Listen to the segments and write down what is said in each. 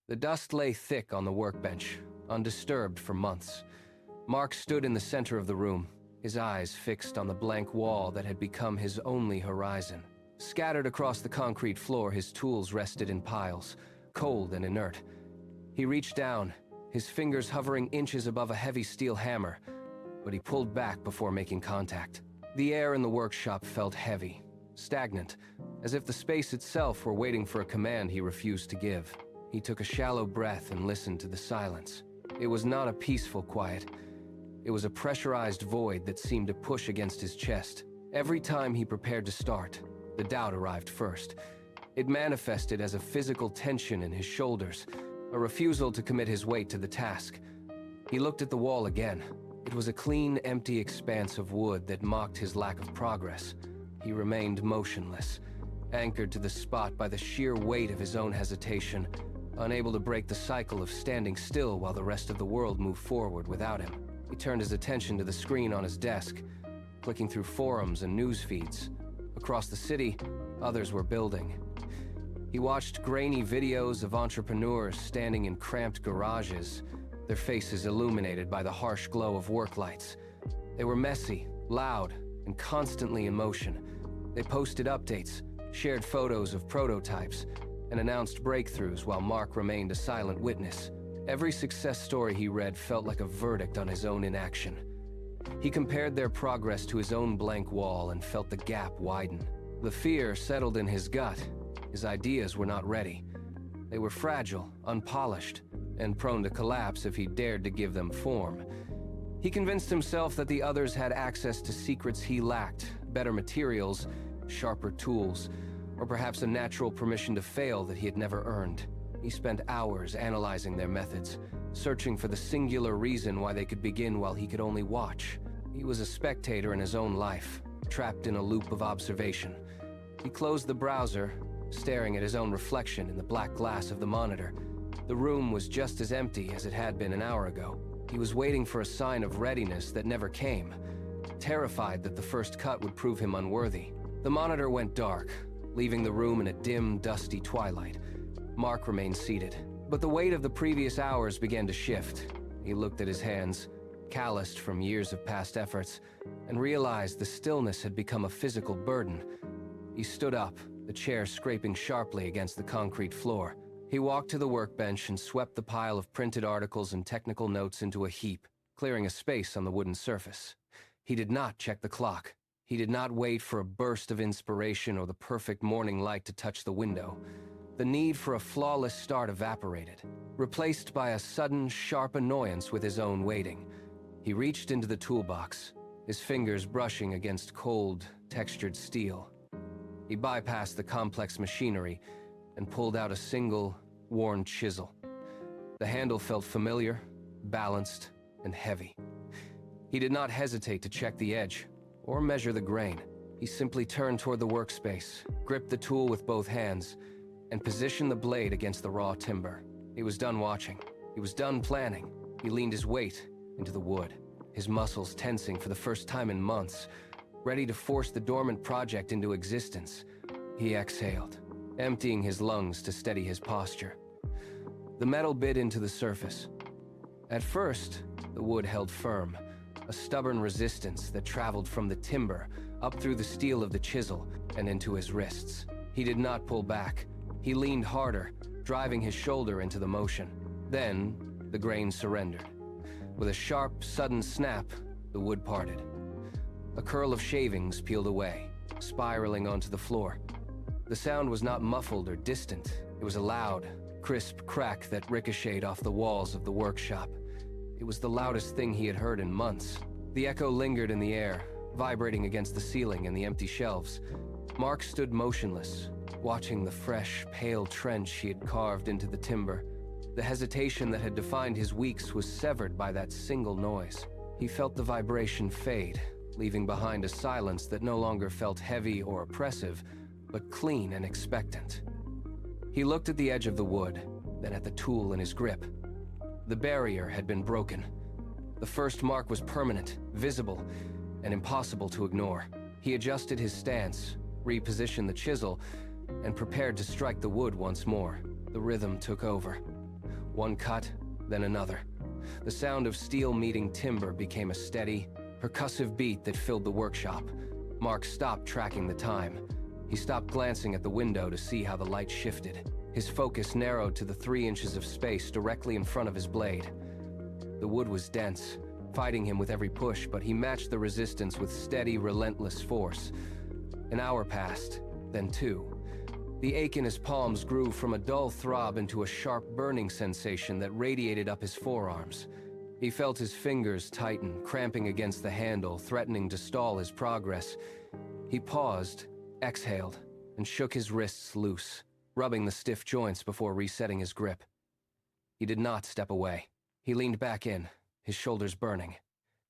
The dust lay thick on the workbench, undisturbed for months. Mark stood in the center of the room, his eyes fixed on the blank wall that had become his only horizon. Scattered across the concrete floor, his tools rested in piles, cold and inert. He reached down, his fingers hovering inches above a heavy steel hammer, but he pulled back before making contact. The air in the workshop felt heavy, stagnant, as if the space itself were waiting for a command he refused to give. He took a shallow breath and listened to the silence. It was not a peaceful quiet. It was a pressurized void that seemed to push against his chest. Every time he prepared to start, the doubt arrived first. It manifested as a physical tension in his shoulders, a refusal to commit his weight to the task. He looked at the wall again. It was a clean, empty expanse of wood that mocked his lack of progress. He remained motionless, anchored to the spot by the sheer weight of his own hesitation, unable to break the cycle of standing still while the rest of the world moved forward without him. He turned his attention to the screen on his desk, clicking through forums and news feeds. Across the city, others were building. He watched grainy videos of entrepreneurs standing in cramped garages, their faces illuminated by the harsh glow of work lights. They were messy, loud, and constantly in motion. They posted updates, shared photos of prototypes, and announced breakthroughs while Mark remained a silent witness. Every success story he read felt like a verdict on his own inaction. He compared their progress to his own blank wall and felt the gap widen. The fear settled in his gut. His ideas were not ready. They were fragile, unpolished, and prone to collapse if he dared to give them form. He convinced himself that the others had access to secrets he lacked, better materials, sharper tools, or perhaps a natural permission to fail that he had never earned. He spent hours analyzing their methods, searching for the singular reason why they could begin while he could only watch. He was a spectator in his own life, trapped in a loop of observation. He closed the browser, staring at his own reflection in the black glass of the monitor. The room was just as empty as it had been an hour ago. He was waiting for a sign of readiness that never came, terrified that the first cut would prove him unworthy. The monitor went dark, leaving the room in a dim, dusty twilight. Mark remained seated, but the weight of the previous hours began to shift. He looked at his hands, calloused from years of past efforts, and realized the stillness had become a physical burden. He stood up, the chair scraping sharply against the concrete floor. He walked to the workbench and swept the pile of printed articles and technical notes into a heap, clearing a space on the wooden surface. He did not check the clock. He did not wait for a burst of inspiration or the perfect morning light to touch the window. The need for a flawless start evaporated, replaced by a sudden, sharp annoyance with his own waiting. He reached into the toolbox, his fingers brushing against cold, textured steel. He bypassed the complex machinery and pulled out a single, worn chisel. The handle felt familiar, balanced, and heavy. He did not hesitate to check the edge or measure the grain. He simply turned toward the workspace, gripped the tool with both hands, and positioned the blade against the raw timber. He was done watching. He was done planning. He leaned his weight into the wood, his muscles tensing for the first time in months, ready to force the dormant project into existence. He exhaled, emptying his lungs to steady his posture. The metal bit into the surface. At first, the wood held firm, a stubborn resistance that traveled from the timber up through the steel of the chisel and into his wrists. He did not pull back. He leaned harder, driving his shoulder into the motion. Then, the grain surrendered. With a sharp, sudden snap, the wood parted. A curl of shavings peeled away, spiraling onto the floor. The sound was not muffled or distant. It was a loud, crisp crack that ricocheted off the walls of the workshop. It was the loudest thing he had heard in months. The echo lingered in the air, vibrating against the ceiling and the empty shelves. Mark stood motionless, watching the fresh, pale trench he had carved into the timber. The hesitation that had defined his weeks was severed by that single noise. He felt the vibration fade, leaving behind a silence that no longer felt heavy or oppressive, but clean and expectant. He looked at the edge of the wood, then at the tool in his grip. The barrier had been broken. The first mark was permanent, visible, and impossible to ignore. He adjusted his stance, repositioned the chisel, and prepared to strike the wood once more. The rhythm took over. One cut, then another. The sound of steel meeting timber became a steady, percussive beat that filled the workshop. Mark stopped tracking the time. He stopped glancing at the window to see how the light shifted. His focus narrowed to the 3 inches of space directly in front of his blade. The wood was dense, fighting him with every push, but he matched the resistance with steady, relentless force. An hour passed, then 2. The ache in his palms grew from a dull throb into a sharp burning sensation that radiated up his forearms. He felt his fingers tighten, cramping against the handle, threatening to stall his progress. He paused, exhaled, and shook his wrists loose, rubbing the stiff joints before resetting his grip. He did not step away. He leaned back in, his shoulders burning,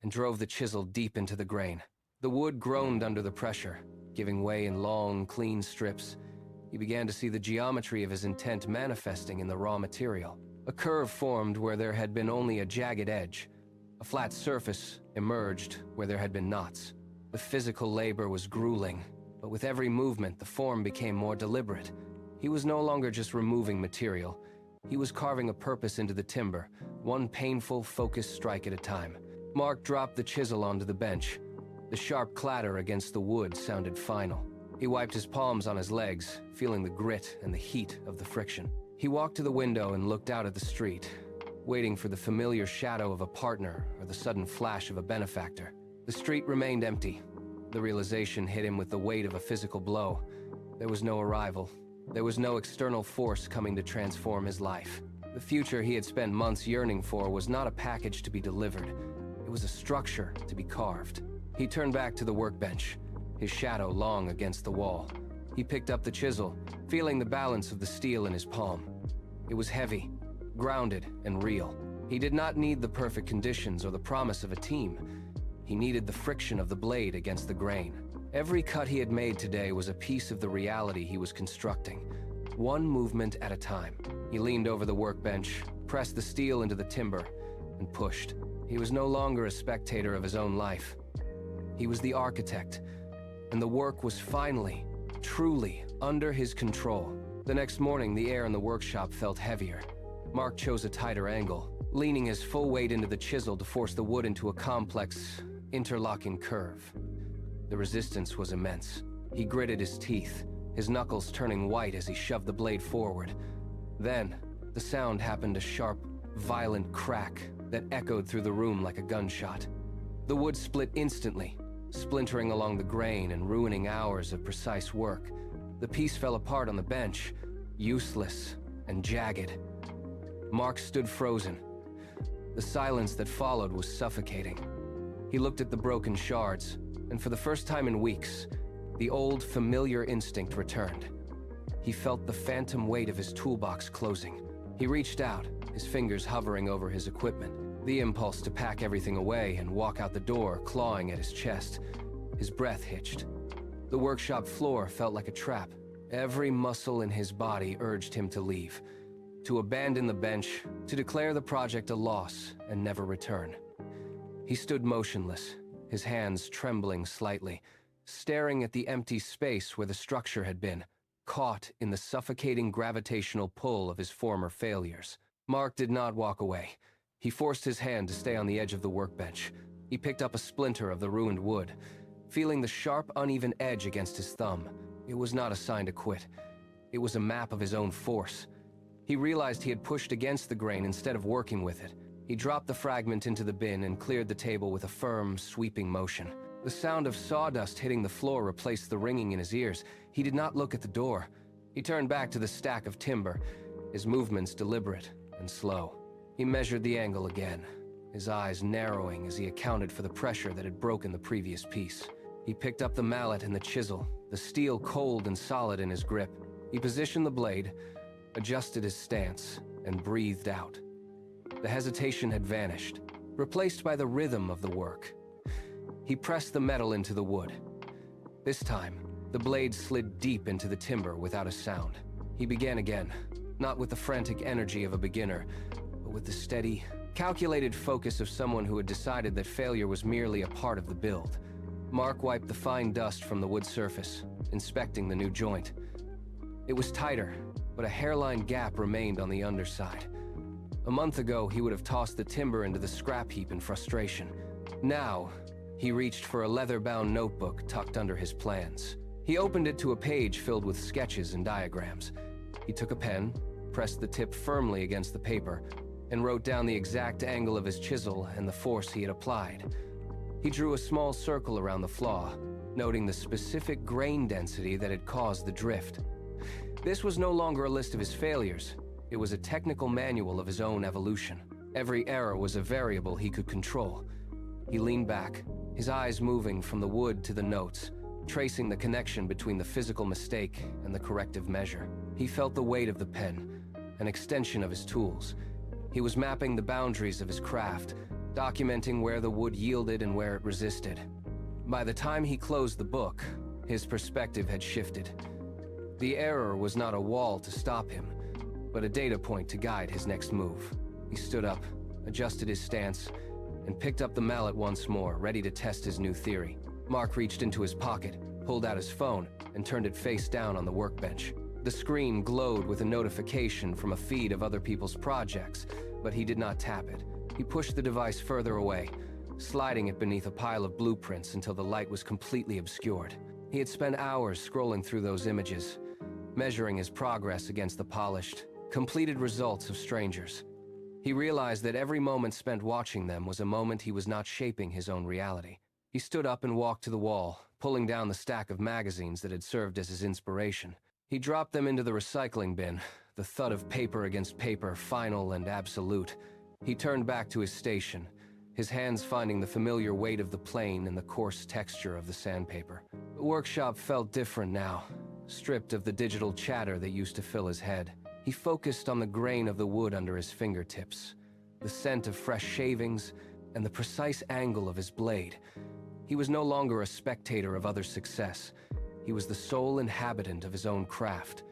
and drove the chisel deep into the grain. The wood groaned under the pressure, giving way in long, clean strips. He began to see the geometry of his intent manifesting in the raw material. A curve formed where there had been only a jagged edge. A flat surface emerged where there had been knots. The physical labor was grueling, but with every movement, the form became more deliberate. He was no longer just removing material. He was carving a purpose into the timber, one painful, focused strike at a time. Mark dropped the chisel onto the bench. The sharp clatter against the wood sounded final. He wiped his palms on his legs, feeling the grit and the heat of the friction. He walked to the window and looked out at the street, waiting for the familiar shadow of a partner or the sudden flash of a benefactor. The street remained empty. The realization hit him with the weight of a physical blow. There was no arrival. There was no external force coming to transform his life. The future he had spent months yearning for was not a package to be delivered. It was a structure to be carved. He turned back to the workbench, his shadow long against the wall. He picked up the chisel, feeling the balance of the steel in his palm. It was heavy, grounded, and real. He did not need the perfect conditions or the promise of a team. He needed the friction of the blade against the grain. Every cut he had made today was a piece of the reality he was constructing, one movement at a time. He leaned over the workbench, pressed the steel into the timber, and pushed. He was no longer a spectator of his own life. He was the architect, and the work was finally, truly, under his control. The next morning, the air in the workshop felt heavier. Mark chose a tighter angle, leaning his full weight into the chisel to force the wood into a complex, interlocking curve. The resistance was immense. He gritted his teeth, his knuckles turning white as he shoved the blade forward. Then, the sound happened, a sharp, violent crack that echoed through the room like a gunshot. The wood split instantly, splintering along the grain and ruining hours of precise work. The piece fell apart on the bench, useless and jagged. Mark stood frozen. The silence that followed was suffocating. He looked at the broken shards, and for the first time in weeks, the old, familiar instinct returned. He felt the phantom weight of his toolbox closing. He reached out, his fingers hovering over his equipment. The impulse to pack everything away and walk out the door, clawing at his chest. His breath hitched. The workshop floor felt like a trap. Every muscle in his body urged him to leave, to abandon the bench, to declare the project a loss and never return. He stood motionless, his hands trembling slightly, staring at the empty space where the structure had been, caught in the suffocating gravitational pull of his former failures. Mark did not walk away. He forced his hand to stay on the edge of the workbench. He picked up a splinter of the ruined wood, feeling the sharp, uneven edge against his thumb. It was not a sign to quit. It was a map of his own force. He realized he had pushed against the grain instead of working with it. He dropped the fragment into the bin and cleared the table with a firm, sweeping motion. The sound of sawdust hitting the floor replaced the ringing in his ears. He did not look at the door. He turned back to the stack of timber, his movements deliberate and slow. He measured the angle again, his eyes narrowing as he accounted for the pressure that had broken the previous piece. He picked up the mallet and the chisel, the steel cold and solid in his grip. He positioned the blade, adjusted his stance, and breathed out. The hesitation had vanished, replaced by the rhythm of the work. He pressed the metal into the wood. This time, the blade slid deep into the timber without a sound. He began again, not with the frantic energy of a beginner, but with the steady, calculated focus of someone who had decided that failure was merely a part of the build. Mark wiped the fine dust from the wood surface, inspecting the new joint. It was tighter, but a hairline gap remained on the underside. A month ago, he would have tossed the timber into the scrap heap in frustration. Now, he reached for a leather-bound notebook tucked under his plans. He opened it to a page filled with sketches and diagrams. He took a pen, pressed the tip firmly against the paper, and wrote down the exact angle of his chisel and the force he had applied. He drew a small circle around the flaw, noting the specific grain density that had caused the drift. This was no longer a list of his failures. It was a technical manual of his own evolution. Every error was a variable he could control. He leaned back, his eyes moving from the wood to the notes, tracing the connection between the physical mistake and the corrective measure. He felt the weight of the pen, an extension of his tools. He was mapping the boundaries of his craft, documenting where the wood yielded and where it resisted. By the time he closed the book, his perspective had shifted. The error was not a wall to stop him, but a data point to guide his next move. He stood up, adjusted his stance, and picked up the mallet once more, ready to test his new theory. Mark reached into his pocket, pulled out his phone, and turned it face down on the workbench. The screen glowed with a notification from a feed of other people's projects, but he did not tap it. He pushed the device further away, sliding it beneath a pile of blueprints until the light was completely obscured. He had spent hours scrolling through those images, measuring his progress against the polished, completed results of strangers. He realized that every moment spent watching them was a moment he was not shaping his own reality. He stood up and walked to the wall, pulling down the stack of magazines that had served as his inspiration. He dropped them into the recycling bin, the thud of paper against paper, final and absolute. He turned back to his station, his hands finding the familiar weight of the plane and the coarse texture of the sandpaper. The workshop felt different now, stripped of the digital chatter that used to fill his head. He focused on the grain of the wood under his fingertips, the scent of fresh shavings, and the precise angle of his blade. He was no longer a spectator of others' success. He was the sole inhabitant of his own craft.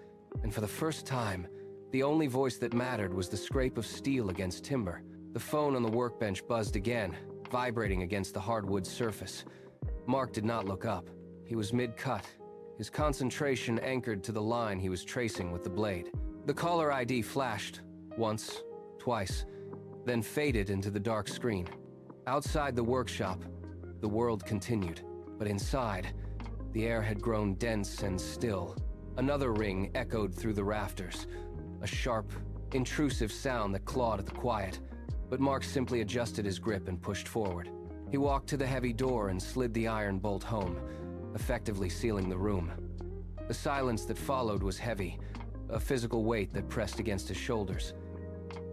And for the first time, the only voice that mattered was the scrape of steel against timber. The phone on the workbench buzzed again, vibrating against the hardwood surface. Mark did not look up. He was mid-cut, his concentration anchored to the line he was tracing with the blade. The caller ID flashed, once, twice, then faded into the dark screen. Outside the workshop, the world continued, but inside, the air had grown dense and still. Another ring echoed through the rafters, a sharp, intrusive sound that clawed at the quiet, but Mark simply adjusted his grip and pushed forward. He walked to the heavy door and slid the iron bolt home, effectively sealing the room. The silence that followed was heavy, a physical weight that pressed against his shoulders.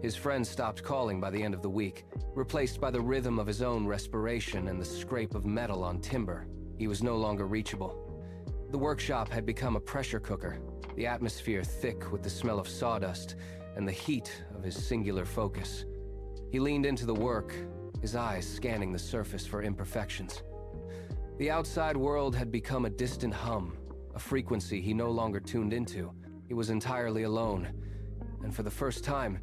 His friends stopped calling by the end of the week, replaced by the rhythm of his own respiration and the scrape of metal on timber. He was no longer reachable. The workshop had become a pressure cooker, the atmosphere thick with the smell of sawdust and the heat of his singular focus. He leaned into the work, his eyes scanning the surface for imperfections. The outside world had become a distant hum, a frequency he no longer tuned into. He was entirely alone, and for the first time,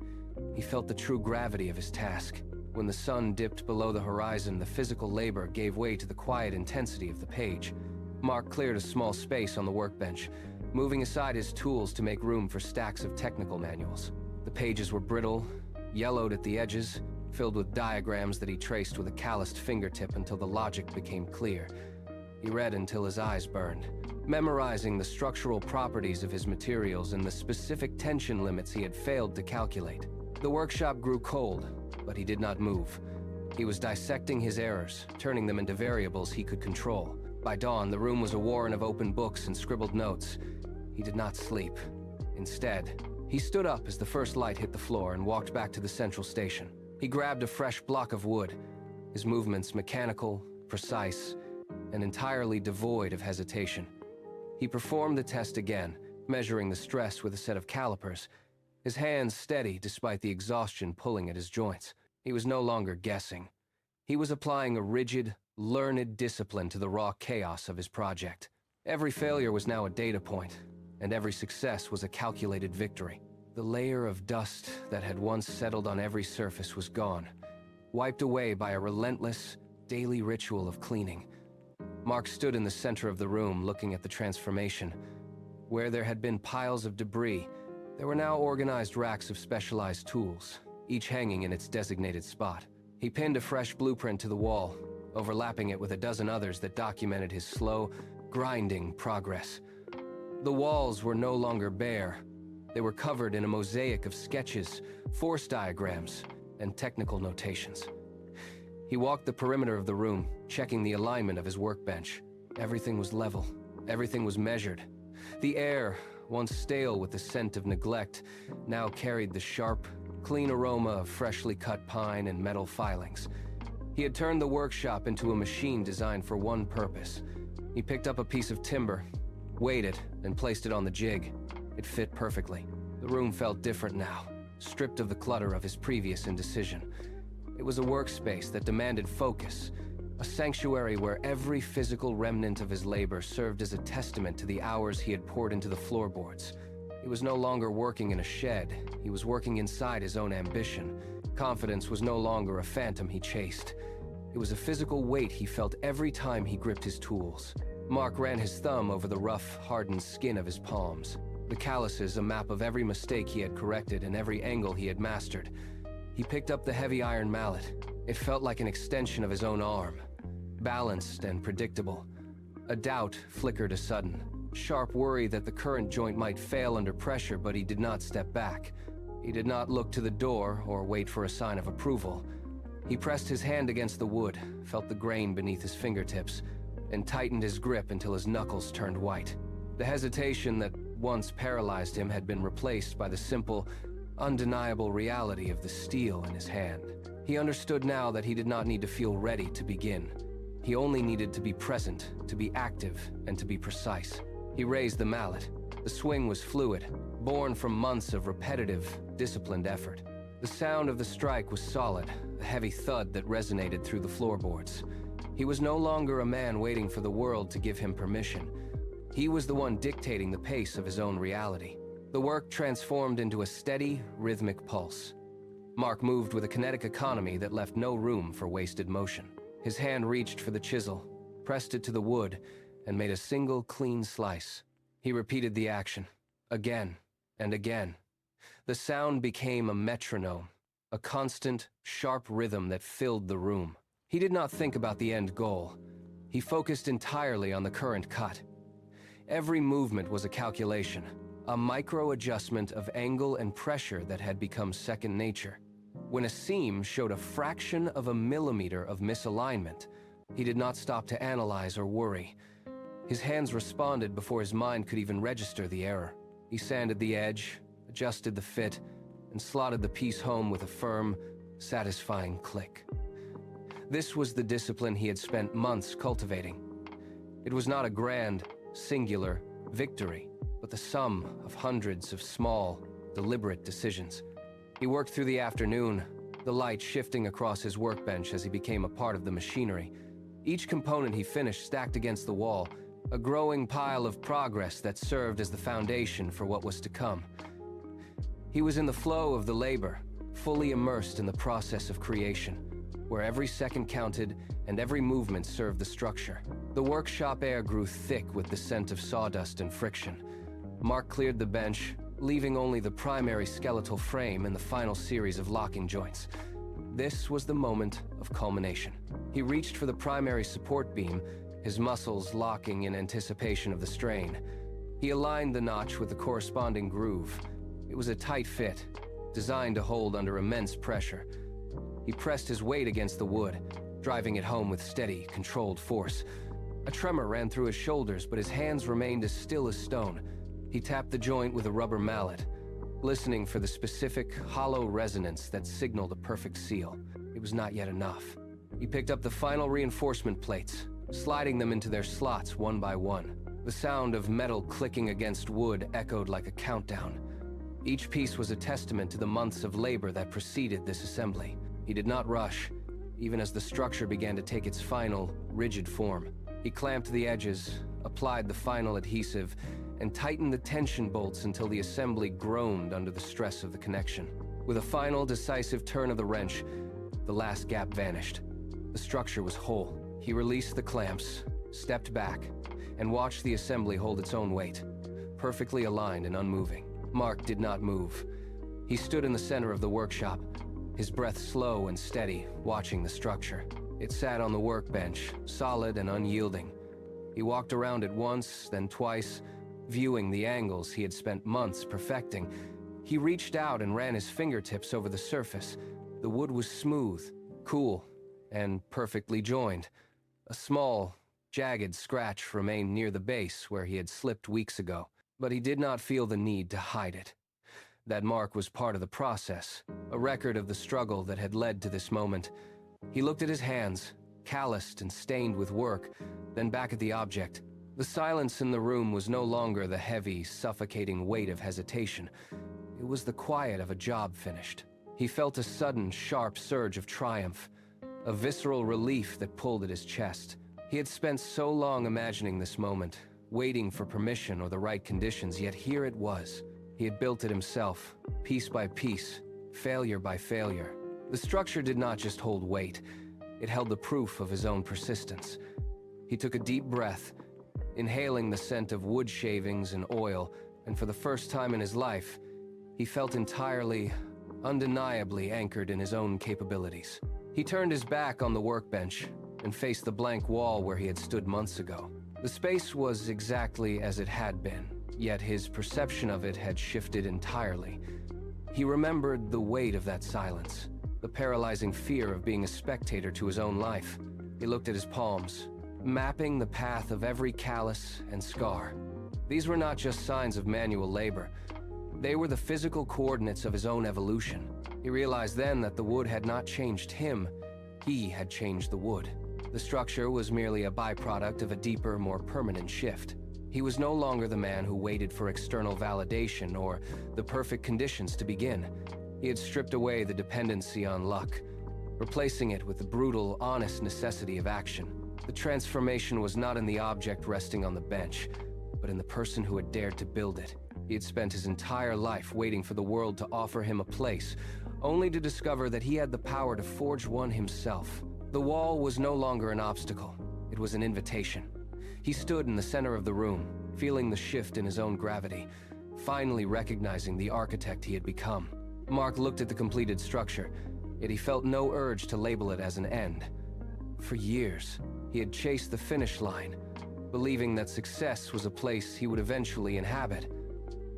he felt the true gravity of his task. When the sun dipped below the horizon, the physical labor gave way to the quiet intensity of the page. Mark cleared a small space on the workbench, moving aside his tools to make room for stacks of technical manuals. The pages were brittle, yellowed at the edges, filled with diagrams that he traced with a calloused fingertip until the logic became clear. He read until his eyes burned, memorizing the structural properties of his materials and the specific tension limits he had failed to calculate. The workshop grew cold, but he did not move. He was dissecting his errors, turning them into variables he could control. By dawn, the room was a warren of open books and scribbled notes. He did not sleep. Instead, he stood up as the first light hit the floor and walked back to the central station. He grabbed a fresh block of wood, his movements mechanical, precise, and entirely devoid of hesitation. He performed the test again, measuring the stress with a set of calipers, his hands steady despite the exhaustion pulling at his joints. He was no longer guessing. He was applying a rigid, learned discipline to the raw chaos of his project. Every failure was now a data point, and every success was a calculated victory. The layer of dust that had once settled on every surface was gone, wiped away by a relentless, daily ritual of cleaning. Mark stood in the center of the room looking at the transformation. Where there had been piles of debris, there were now organized racks of specialized tools, each hanging in its designated spot. He pinned a fresh blueprint to the wall, overlapping it with a dozen others that documented his slow, grinding progress. The walls were no longer bare. They were covered in a mosaic of sketches, force diagrams, and technical notations. He walked the perimeter of the room, checking the alignment of his workbench. Everything was level. Everything was measured. The air, once stale with the scent of neglect, now carried the sharp, clean aroma of freshly cut pine and metal filings. He had turned the workshop into a machine designed for one purpose. He picked up a piece of timber, weighed it, and placed it on the jig. It fit perfectly. The room felt different now, stripped of the clutter of his previous indecision. It was a workspace that demanded focus, a sanctuary where every physical remnant of his labor served as a testament to the hours he had poured into the floorboards. He was no longer working in a shed. He was working inside his own ambition. Confidence was no longer a phantom he chased. It was a physical weight he felt every time he gripped his tools. Mark ran his thumb over the rough, hardened skin of his palms. The calluses, a map of every mistake he had corrected and every angle he had mastered. He picked up the heavy iron mallet. It felt like an extension of his own arm, balanced and predictable. A doubt flickered a sudden, sharp worry that the current joint might fail under pressure, but he did not step back. He did not look to the door or wait for a sign of approval. He pressed his hand against the wood, felt the grain beneath his fingertips, and tightened his grip until his knuckles turned white. The hesitation that once paralyzed him had been replaced by the simple, undeniable reality of the steel in his hand. He understood now that he did not need to feel ready to begin. He only needed to be present, to be active, and to be precise. He raised the mallet. The swing was fluid, born from months of repetitive, disciplined effort. The sound of the strike was solid, a heavy thud that resonated through the floorboards. He was no longer a man waiting for the world to give him permission. He was the one dictating the pace of his own reality. The work transformed into a steady, rhythmic pulse. Mark moved with a kinetic economy that left no room for wasted motion. His hand reached for the chisel, pressed it to the wood, and made a single clean slice. He repeated the action, again and again. The sound became a metronome, a constant, sharp rhythm that filled the room. He did not think about the end goal. He focused entirely on the current cut. Every movement was a calculation, a micro-adjustment of angle and pressure that had become second nature. When a seam showed a fraction of a millimeter of misalignment, he did not stop to analyze or worry. His hands responded before his mind could even register the error. He sanded the edge, adjusted the fit, and slotted the piece home with a firm, satisfying click. This was the discipline he had spent months cultivating. It was not a grand, singular victory, but the sum of hundreds of small, deliberate decisions. He worked through the afternoon, the light shifting across his workbench as he became a part of the machinery. Each component he finished stacked against the wall, a growing pile of progress that served as the foundation for what was to come. He was in the flow of the labor, fully immersed in the process of creation, where every second counted and every movement served the structure. The workshop air grew thick with the scent of sawdust and friction. Mark cleared the bench, leaving only the primary skeletal frame and the final series of locking joints. This was the moment of culmination. He reached for the primary support beam, his muscles locking in anticipation of the strain. He aligned the notch with the corresponding groove. It was a tight fit, designed to hold under immense pressure. He pressed his weight against the wood, driving it home with steady, controlled force. A tremor ran through his shoulders, but his hands remained as still as stone. He tapped the joint with a rubber mallet, listening for the specific, hollow resonance that signaled a perfect seal. It was not yet enough. He picked up the final reinforcement plates, sliding them into their slots one by one. The sound of metal clicking against wood echoed like a countdown. Each piece was a testament to the months of labor that preceded this assembly. He did not rush, even as the structure began to take its final, rigid form. He clamped the edges, applied the final adhesive, and tightened the tension bolts until the assembly groaned under the stress of the connection. With a final, decisive turn of the wrench, the last gap vanished. The structure was whole. He released the clamps, stepped back, and watched the assembly hold its own weight, perfectly aligned and unmoving. Mark did not move. He stood in the center of the workshop, his breath slow and steady, watching the structure. It sat on the workbench, solid and unyielding. He walked around it once, then twice, viewing the angles he had spent months perfecting. He reached out and ran his fingertips over the surface. The wood was smooth, cool, and perfectly joined. A small, jagged scratch remained near the base where he had slipped weeks ago, but he did not feel the need to hide it. That mark was part of the process, a record of the struggle that had led to this moment. He looked at his hands, calloused and stained with work, then back at the object. The silence in the room was no longer the heavy, suffocating weight of hesitation. It was the quiet of a job finished. He felt a sudden, sharp surge of triumph, a visceral relief that pulled at his chest. He had spent so long imagining this moment, waiting for permission or the right conditions, yet here it was. He had built it himself, piece by piece, failure by failure. The structure did not just hold weight, it held the proof of his own persistence. He took a deep breath, inhaling the scent of wood shavings and oil, and for the first time in his life, he felt entirely, undeniably anchored in his own capabilities. He turned his back on the workbench and faced the blank wall where he had stood months ago. The space was exactly as it had been, yet his perception of it had shifted entirely. He remembered the weight of that silence, the paralyzing fear of being a spectator to his own life. He looked at his palms, mapping the path of every callus and scar. These were not just signs of manual labor. They were the physical coordinates of his own evolution. He realized then that the wood had not changed him, he had changed the wood. The structure was merely a byproduct of a deeper, more permanent shift. He was no longer the man who waited for external validation or the perfect conditions to begin. He had stripped away the dependency on luck, replacing it with the brutal, honest necessity of action. The transformation was not in the object resting on the bench, but in the person who had dared to build it. He had spent his entire life waiting for the world to offer him a place, only to discover that he had the power to forge one himself. The wall was no longer an obstacle. It was an invitation. He stood in the center of the room, feeling the shift in his own gravity, finally recognizing the architect he had become. Mark looked at the completed structure, yet he felt no urge to label it as an end. For years, he had chased the finish line, believing that success was a place he would eventually inhabit.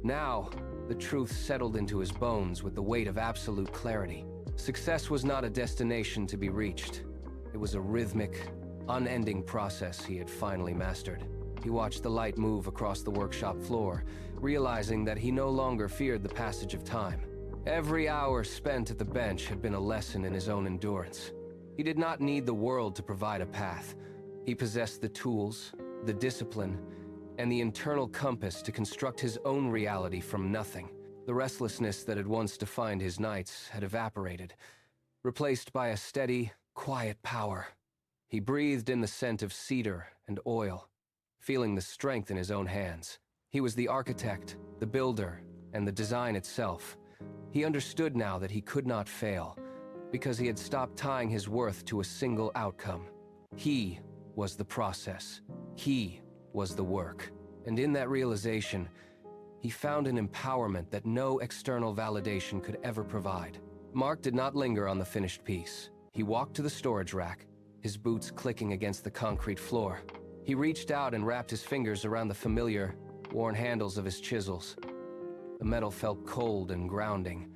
Now, the truth settled into his bones with the weight of absolute clarity. Success was not a destination to be reached. It was a rhythmic, unending process he had finally mastered. He watched the light move across the workshop floor, realizing that he no longer feared the passage of time. Every hour spent at the bench had been a lesson in his own endurance. He did not need the world to provide a path. He possessed the tools, the discipline, and the internal compass to construct his own reality from nothing. The restlessness that had once defined his nights had evaporated, replaced by a steady, quiet power. He breathed in the scent of cedar and oil, feeling the strength in his own hands. He was the architect, the builder, and the design itself. He understood now that he could not fail, because he had stopped tying his worth to a single outcome. He was the process. He was the work. And in that realization, he found an empowerment that no external validation could ever provide. Mark did not linger on the finished piece. He walked to the storage rack, his boots clicking against the concrete floor. He reached out and wrapped his fingers around the familiar, worn handles of his chisels. The metal felt cold and grounding.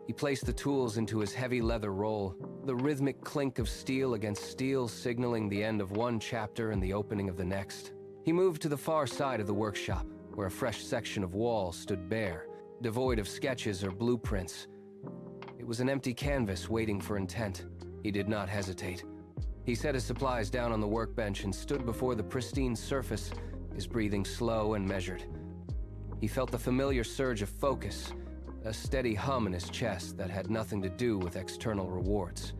He placed the tools into his heavy leather roll, the rhythmic clink of steel against steel signaling the end of one chapter and the opening of the next. He moved to the far side of the workshop, where a fresh section of wall stood bare, devoid of sketches or blueprints. It was an empty canvas waiting for intent. He did not hesitate. He set his supplies down on the workbench and stood before the pristine surface, his breathing slow and measured. He felt the familiar surge of focus, a steady hum in his chest that had nothing to do with external rewards.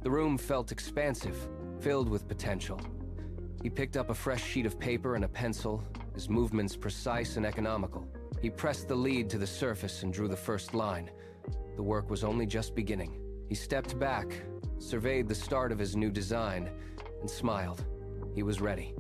The room felt expansive, filled with potential. He picked up a fresh sheet of paper and a pencil, his movements precise and economical. He pressed the lead to the surface and drew the first line. The work was only just beginning. He stepped back, surveyed the start of his new design, and smiled. He was ready.